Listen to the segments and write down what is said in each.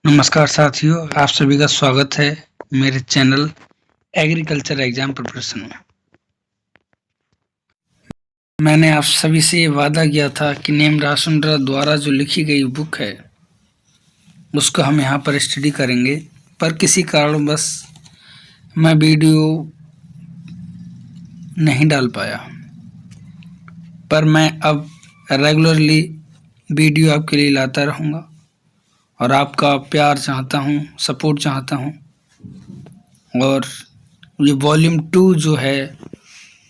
नमस्कार साथियों, आप सभी का स्वागत है मेरे चैनल एग्रीकल्चर एग्जाम प्रिपरेशन में। मैंने आप सभी से ये वादा किया था कि नेम रासुंड्रा द्वारा जो लिखी गई बुक है उसको हम यहाँ पर स्टडी करेंगे, पर किसी कारणवश मैं वीडियो नहीं डाल पाया। पर मैं अब रेगुलरली वीडियो आपके लिए लाता रहूँगा और आपका प्यार चाहता हूँ, सपोर्ट चाहता हूँ। और ये वॉल्यूम 2 जो है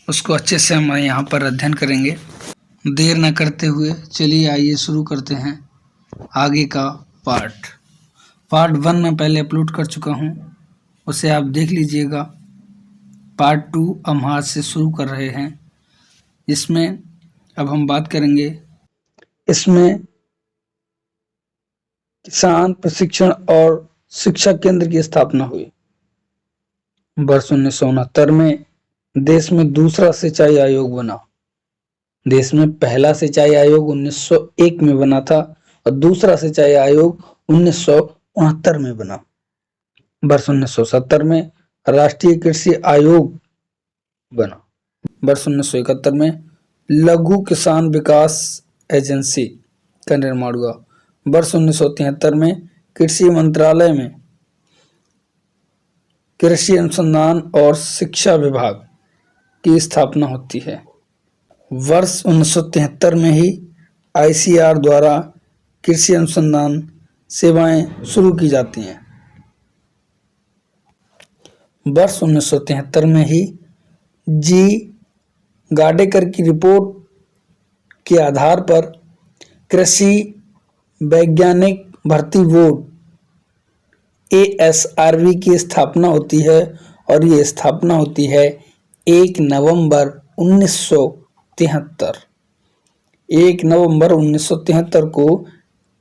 उसको अच्छे से हम यहाँ पर अध्ययन करेंगे। देर न करते हुए चलिए आइए शुरू करते हैं आगे का पार्ट 1 मैं पहले अपलोड कर चुका हूँ, उसे आप देख लीजिएगा। पार्ट 2 हम आज से शुरू कर रहे हैं। इसमें अब हम बात करेंगे, इसमें किसान प्रशिक्षण और शिक्षा केंद्र की स्थापना हुई। वर्ष 1969 में देश में दूसरा सिंचाई आयोग बना। देश में पहला सिंचाई आयोग 1901 में बना था और दूसरा सिंचाई आयोग 1969 में बना। वर्ष 1970 में राष्ट्रीय कृषि आयोग बना। वर्ष 1971 में लघु किसान विकास एजेंसी का निर्माण हुआ। वर्ष 1973 में कृषि मंत्रालय में कृषि अनुसंधान और शिक्षा विभाग की स्थापना होती है। वर्ष 1973 में ही ICAR द्वारा कृषि अनुसंधान सेवाएं शुरू की जाती हैं। वर्ष 1973 में ही जी गाडेकर की रिपोर्ट के आधार पर कृषि वैज्ञानिक भर्ती बोर्ड ASRB की स्थापना होती है और ये स्थापना होती है 1 नवंबर 1973। 1 नवंबर 1973 को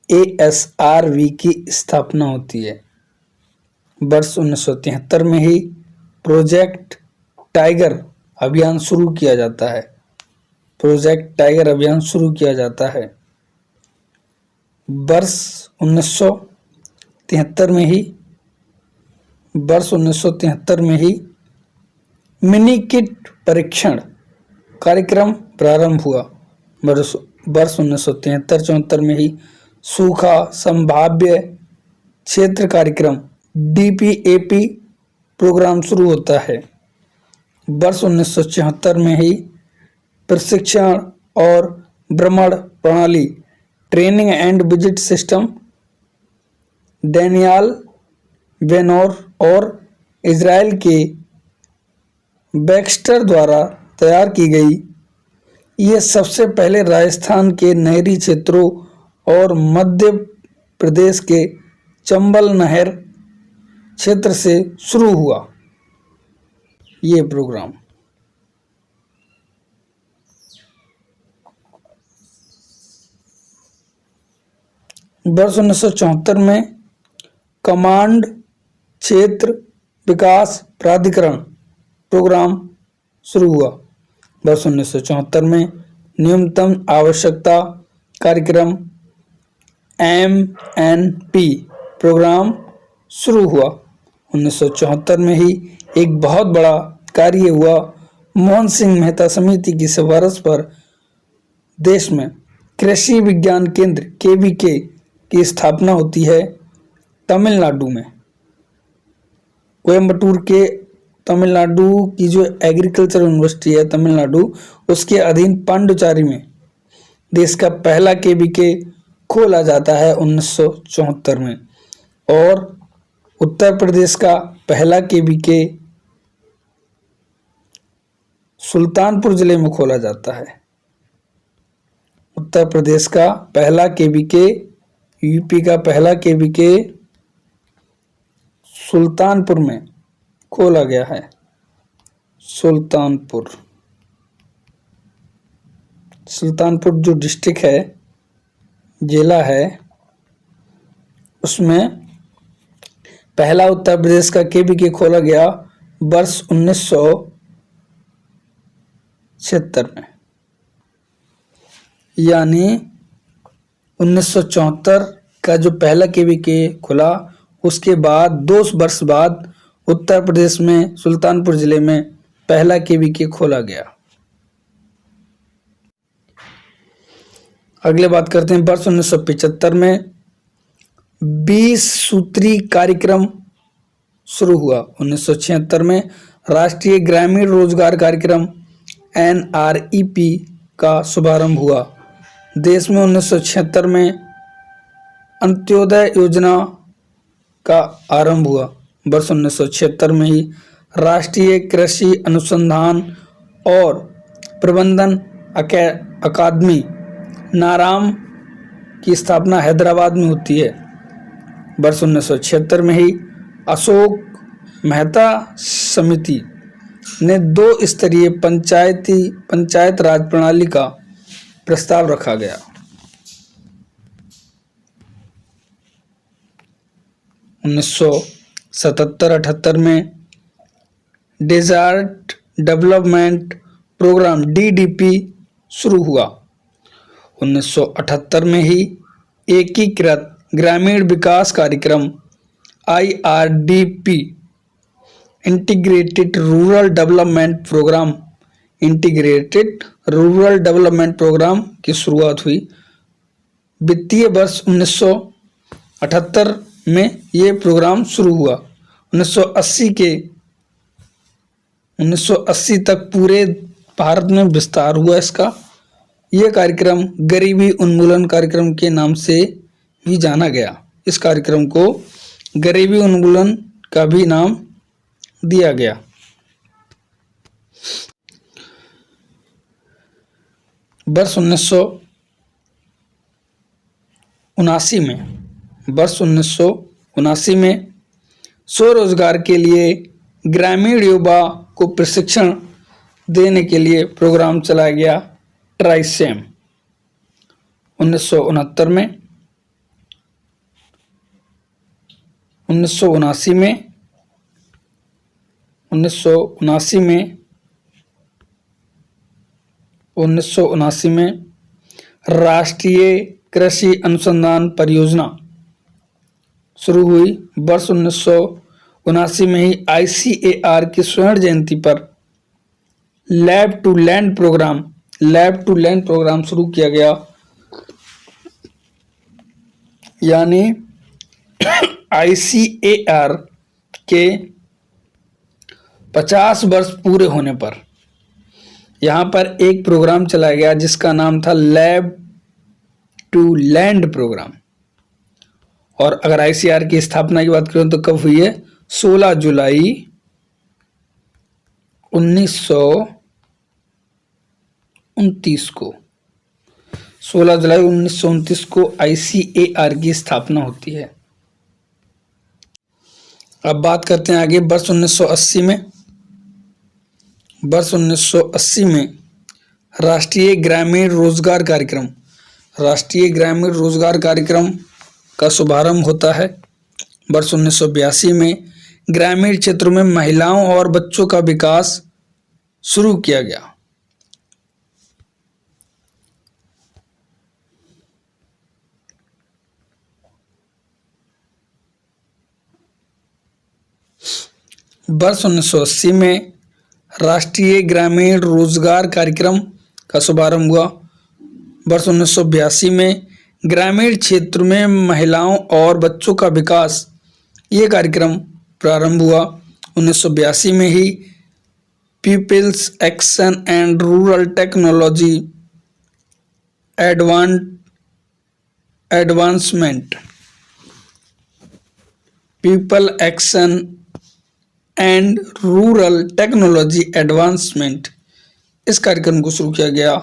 ASRB की स्थापना होती है। वर्ष 1973 में ही प्रोजेक्ट टाइगर अभियान शुरू किया जाता है। प्रोजेक्ट टाइगर अभियान शुरू किया जाता है। वर्ष 1973 में ही मिनी किट परीक्षण कार्यक्रम प्रारंभ हुआ। वर्ष 1973-74 में ही सूखा संभाव्य क्षेत्र कार्यक्रम DPAP प्रोग्राम शुरू होता है। वर्ष 1974 में ही प्रशिक्षण और भ्रमण प्रणाली training and visit system Daniel Benor और इजराइल के बैक्स्टर द्वारा तैयार की गई। ये सबसे पहले राजस्थान के नहरी क्षेत्रों और मध्य प्रदेश के चंबल नहर क्षेत्र से शुरू हुआ ये प्रोग्राम। वर्ष 1974 में कमांड क्षेत्र विकास प्राधिकरण प्रोग्राम शुरू हुआ। वर्ष 1974 में न्यूनतम आवश्यकता कार्यक्रम MNP प्रोग्राम शुरू हुआ। 1974 में ही एक बहुत बड़ा कार्य हुआ। मोहन सिंह मेहता समिति की सिफारिश पर देश में कृषि विज्ञान केंद्र KVK की स्थापना होती है तमिलनाडु में। कोयम्बटूर के तमिलनाडु की जो एग्रीकल्चर यूनिवर्सिटी है तमिलनाडु, उसके अधीन पांडुचारी में देश का पहला KVK खोला जाता है 1974 में। और उत्तर प्रदेश का पहला KVK सुल्तानपुर जिले में खोला जाता है। उत्तर प्रदेश का पहला KVK, यूपी का पहला KVK सुल्तानपुर में खोला गया है। सुल्तानपुर जो डिस्ट्रिक्ट है, जिला है, उसमें पहला उत्तर प्रदेश का KVK खोला गया वर्ष 1976 में। यानी 1974 का जो पहला केवीके खुला, उसके बाद 2 वर्ष बाद उत्तर प्रदेश में सुल्तानपुर जिले में पहला केवीके खोला गया। अगले बात करते हैं वर्ष 1975 में 20 सूत्री कार्यक्रम शुरू हुआ। 1976 में राष्ट्रीय ग्रामीण रोजगार कार्यक्रम NREP का शुभारंभ हुआ। देश में 1976 में अंत्योदय योजना का आरंभ हुआ। वर्ष 1976 में ही राष्ट्रीय कृषि अनुसंधान और प्रबंधन अकादमी नाराम की स्थापना हैदराबाद में होती है। वर्ष 1976 में ही अशोक मेहता समिति ने 2 स्तरीय पंचायत राज प्रणाली का प्रस्ताव रखा गया। 1977-78 में डेजर्ट डेवलपमेंट प्रोग्राम DDP शुरू हुआ। 1978 में ही एकीकृत ग्रामीण विकास कार्यक्रम IRDP integrated rural development programme की शुरुआत हुई। वित्तीय वर्ष 1978 में ये प्रोग्राम शुरू हुआ। 1980 तक पूरे भारत में विस्तार हुआ इसका। यह कार्यक्रम गरीबी उन्मूलन कार्यक्रम के नाम से भी जाना गया। इस कार्यक्रम को गरीबी उन्मूलन का भी नाम दिया गया। वर्ष 1979 में स्वरोजगार के लिए ग्रामीण युवा को प्रशिक्षण देने के लिए प्रोग्राम चलाया गया ट्राइसेम। 1979 में राष्ट्रीय कृषि अनुसंधान परियोजना शुरू हुई। वर्ष 1979 में ही ICAR की स्वर्ण जयंती पर लैब टू लैंड प्रोग्राम शुरू किया गया। यानी ICAR के 50 वर्ष पूरे होने पर यहाँ पर एक प्रोग्राम चलाया गया जिसका नाम था लैब टू लैंड प्रोग्राम। और अगर ICAR की स्थापना की बात करें तो कब हुई है? 16 जुलाई 1929 को। 16 जुलाई 1929 को ICAR की स्थापना होती है। अब बात करते हैं आगे वर्ष 1980 में राष्ट्रीय ग्रामीण रोजगार कार्यक्रम का शुभारंभ होता है। वर्ष 1982 में ग्रामीण क्षेत्रों में महिलाओं और बच्चों का विकास शुरू किया गया। वर्ष 1980 में राष्ट्रीय ग्रामीण रोजगार कार्यक्रम का शुभारंभ हुआ। वर्ष 1982 में ग्रामीण क्षेत्र में महिलाओं और बच्चों का विकास ये कार्यक्रम प्रारंभ हुआ। 1982 में ही people's action and rural technology advancement people action and rural technology advancement इस कार्यक्रम को शुरू किया गया।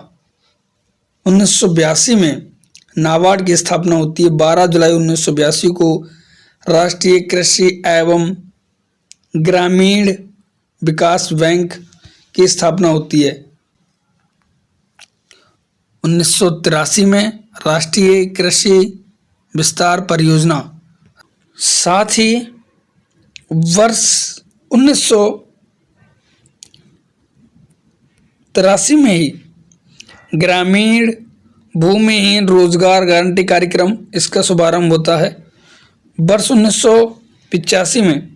1982 में नाबार्ड की स्थापना होती है। 12 जुलाई 1982 को राष्ट्रीय कृषि एवं ग्रामीण विकास बैंक की स्थापना होती है। 1983 में राष्ट्रीय कृषि विस्तार परियोजना। साथ ही वर्ष 1983 में ही ग्रामीण भूमिहीन रोजगार गारंटी कार्यक्रम, इसका शुभारंभ होता है वर्ष 1985 में।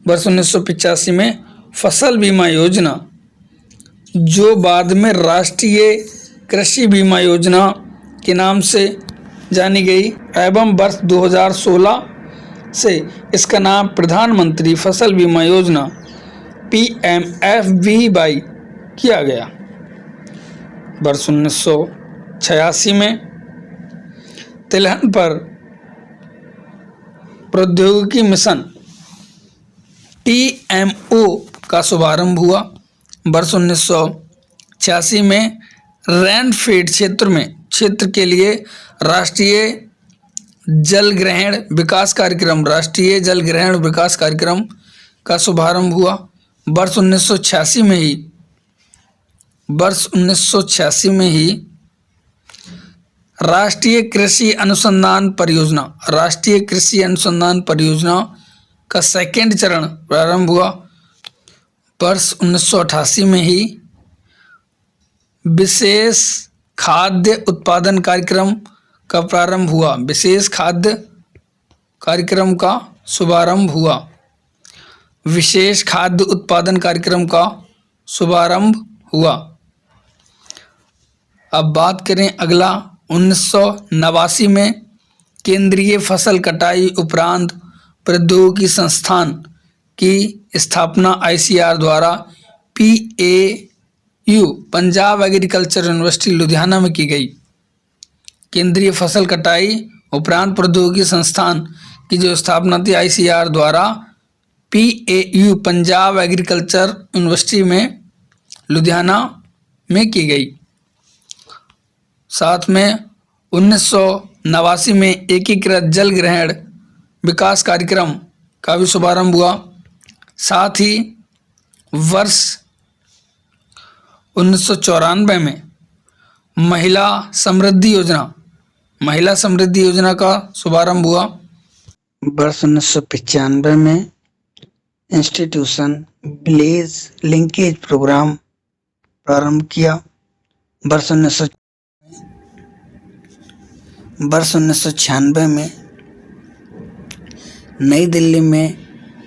वर्ष 1985 में फसल बीमा योजना, जो बाद में राष्ट्रीय कृषि बीमा योजना के नाम से जानी गई, एवं वर्ष 2016 से इसका नाम प्रधानमंत्री फसल बीमा योजना PMFBY किया गया। वर्ष 1986 में तिलहन पर प्रौद्योगिकी मिशन TMO का शुभारंभ हुआ। वर्ष 1986 में रेनफेड क्षेत्र के लिए राष्ट्रीय जल ग्रहण विकास कार्यक्रम का शुभारंभ हुआ। वर्ष 1986 में ही राष्ट्रीय कृषि अनुसंधान परियोजना का सेकेंड चरण प्रारंभ हुआ। वर्ष 1988 में ही विशेष खाद्य उत्पादन कार्यक्रम का प्रारंभ हुआ। विशेष खाद्य कार्यक्रम का शुभारंभ हुआ। विशेष खाद्य उत्पादन कार्यक्रम का शुभारंभ हुआ। अब बात करें अगला, 1989 में केंद्रीय फसल कटाई उपरांत प्रौद्योगिकी संस्थान की स्थापना ICAR द्वारा PAU Punjab agriculture university Ludhiana में की गई। केंद्रीय फसल कटाई उपरांत प्रौद्योगिकी संस्थान की जो स्थापना थी ICAR द्वारा PAU पंजाब एग्रीकल्चर यूनिवर्सिटी में लुधियाना में की गई। साथ में 1989 में एकीकृत जल ग्रहण विकास कार्यक्रम का भी शुभारंभ हुआ। साथ ही वर्ष 1994 में महिला समृद्धि योजना का शुभारंभ हुआ। वर्ष 1995 में इंस्टीट्यूशन विलेज लिंकेज प्रोग्राम प्रारंभ किया। वर्ष 1996 में नई दिल्ली में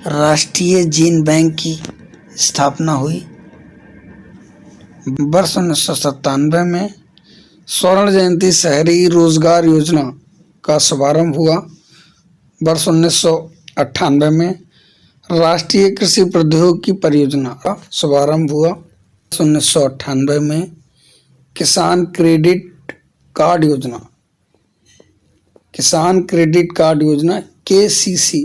राष्ट्रीय जीन बैंक की स्थापना हुई। वर्ष 1997 में स्वर्ण जयंती शहरी रोजगार योजना का शुभारंभ हुआ। वर्ष 1998 में राष्ट्रीय कृषि प्रौद्योगिकी परियोजना का शुभारंभ हुआ। 1998 में किसान क्रेडिट कार्ड योजना KCC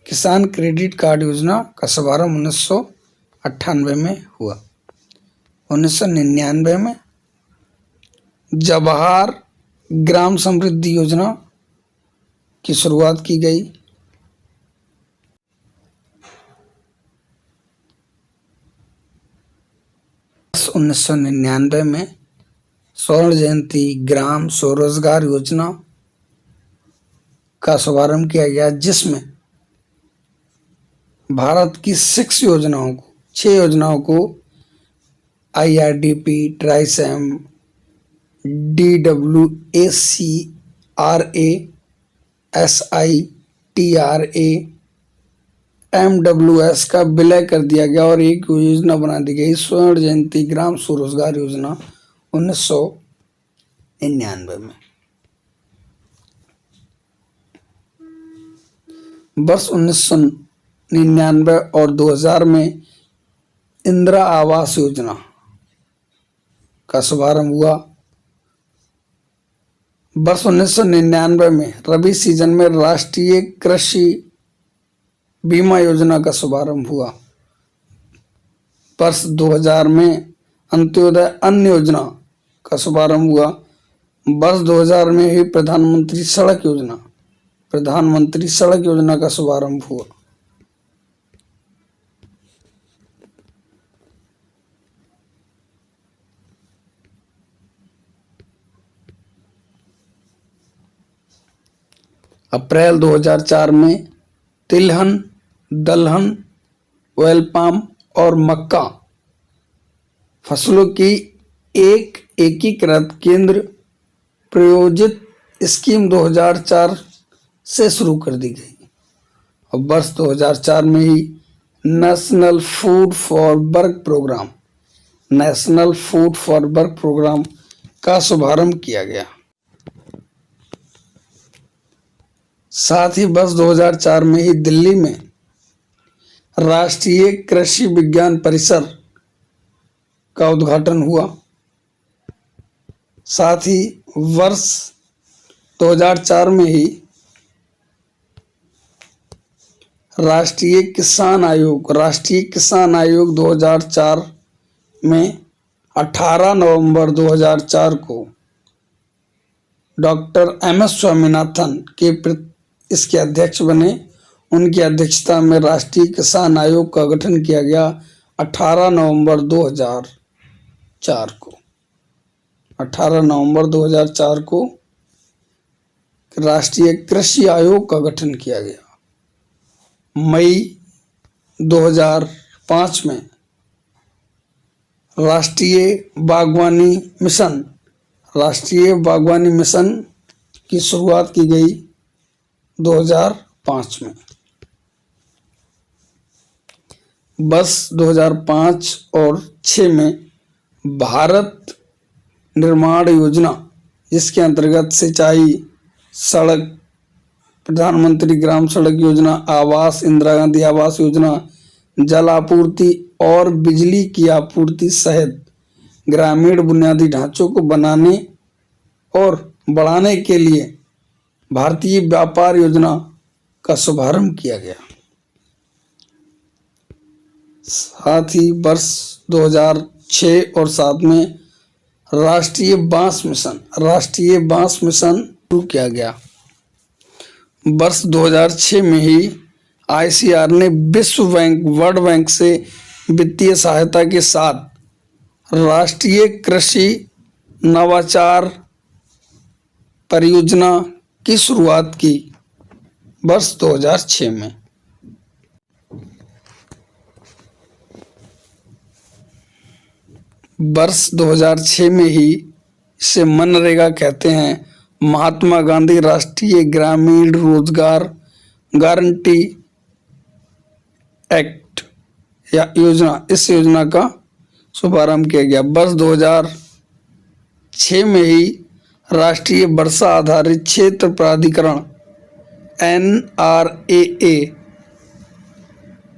किसान क्रेडिट कार्ड योजना का शुभारंभ 1998 में हुआ। 1999 में जवाहर ग्राम समृद्धि योजना की शुरुआत की गई। 1999 में स्वर्ण जयंती ग्राम स्वरोजगार योजना का शुभारंभ किया गया, जिसमें भारत की 6 योजनाओं को IRDP, ट्राइसैम, DWACRA, SITRA, MWS का विलय कर दिया गया और एक योजना बना दी गई, स्वर्ण जयंती ग्राम स्वरोजगार योजना 1999 में। वर्ष 1999 और 2000 में इंदिरा आवास योजना का शुभारंभ हुआ। वर्ष 1999 में रबी सीजन में राष्ट्रीय कृषि बीमा योजना का शुभारंभ हुआ। वर्ष 2000 में अंत्योदय अन्न योजना का शुभारंभ हुआ। वर्ष 2000 में ही प्रधानमंत्री सड़क योजना का शुभारंभ हुआ। अप्रैल 2004 में तिलहन, दलहन, ऑयल पाम और मक्का फसलों की एक एकीकृत केंद्र प्रायोजित स्कीम 2004 से शुरू कर दी गई और वर्ष 2004 में ही national food for work programme का शुभारंभ किया गया। साथ ही वर्ष 2004 में ही दिल्ली में राष्ट्रीय कृषि विज्ञान परिसर का उद्घाटन हुआ। साथ ही वर्ष 2004 में ही राष्ट्रीय किसान आयोग 2004 में 18 नवंबर 2004 को डॉक्टर एम.एस. स्वामीनाथन के इसके अध्यक्ष बने। उनकी अध्यक्षता में राष्ट्रीय किसान आयोग का गठन किया गया 18 नवंबर 2004 को। 18 नवंबर 2004 को राष्ट्रीय कृषि आयोग का गठन किया गया। मई 2005 में राष्ट्रीय बागवानी मिशन की शुरुआत की गई 2005 में। वर्ष 2005 और 6 में भारत निर्माण योजना, जिसके अंतर्गत सिंचाई, सड़क, प्रधानमंत्री ग्राम सड़क योजना, आवास, इंदिरा गांधी आवास योजना, जल आपूर्ति और बिजली की आपूर्ति सहित ग्रामीण बुनियादी ढांचों को बनाने और बढ़ाने के लिए भारतीय व्यापार योजना का शुभारंभ किया गया। साथ ही वर्ष 2006 और 7 में राष्ट्रीय बांस मिशन शुरू किया गया। वर्ष 2006 में ही ICAR ने वर्ल्ड बैंक से वित्तीय सहायता के साथ राष्ट्रीय कृषि नवाचार परियोजना की शुरुआत की वर्ष 2006 में। वर्ष 2006 में ही इसे मनरेगा कहते हैं, महात्मा गांधी राष्ट्रीय ग्रामीण रोजगार गारंटी एक्ट या योजना, इस योजना का शुभारंभ किया गया। वर्ष 2006 में ही राष्ट्रीय वर्षा आधारित क्षेत्र प्राधिकरण NRAA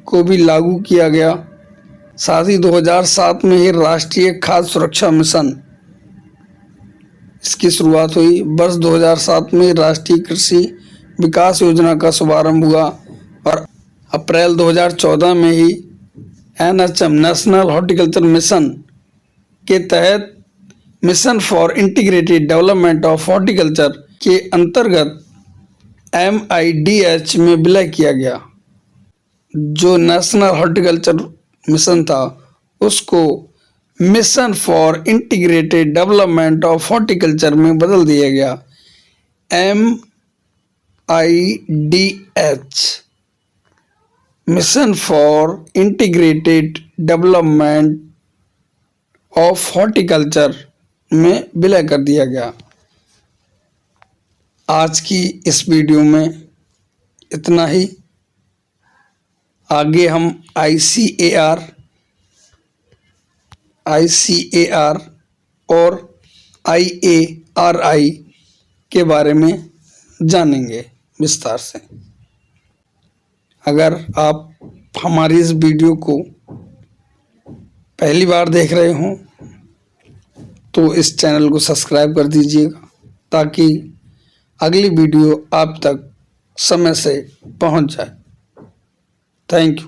को भी लागू किया गया। साथ ही 2007 में ही राष्ट्रीय खाद्य सुरक्षा मिशन, इसकी शुरुआत हुई। वर्ष 2007 में राष्ट्रीय कृषि विकास योजना का शुभारंभ हुआ और अप्रैल 2014 में ही NHM नेशनल हॉर्टिकल्चर मिशन के तहत mission for integrated development of horticulture के अंतर्गत MIDH में विलय किया गया। जो नेशनल हॉर्टिकल्चर मिशन था उसको mission for integrated development of horticulture में बदल दिया गया, MIDH mission for integrated development of horticulture में विलय कर दिया गया। आज की इस वीडियो में इतना ही। आगे हम ICAR और IARI के बारे में जानेंगे विस्तार से। अगर आप हमारी इस वीडियो को पहली बार देख रहे हों तो इस चैनल को सब्सक्राइब कर दीजिएगा ताकि अगली वीडियो आप तक समय से पहुंच जाए। Thank you.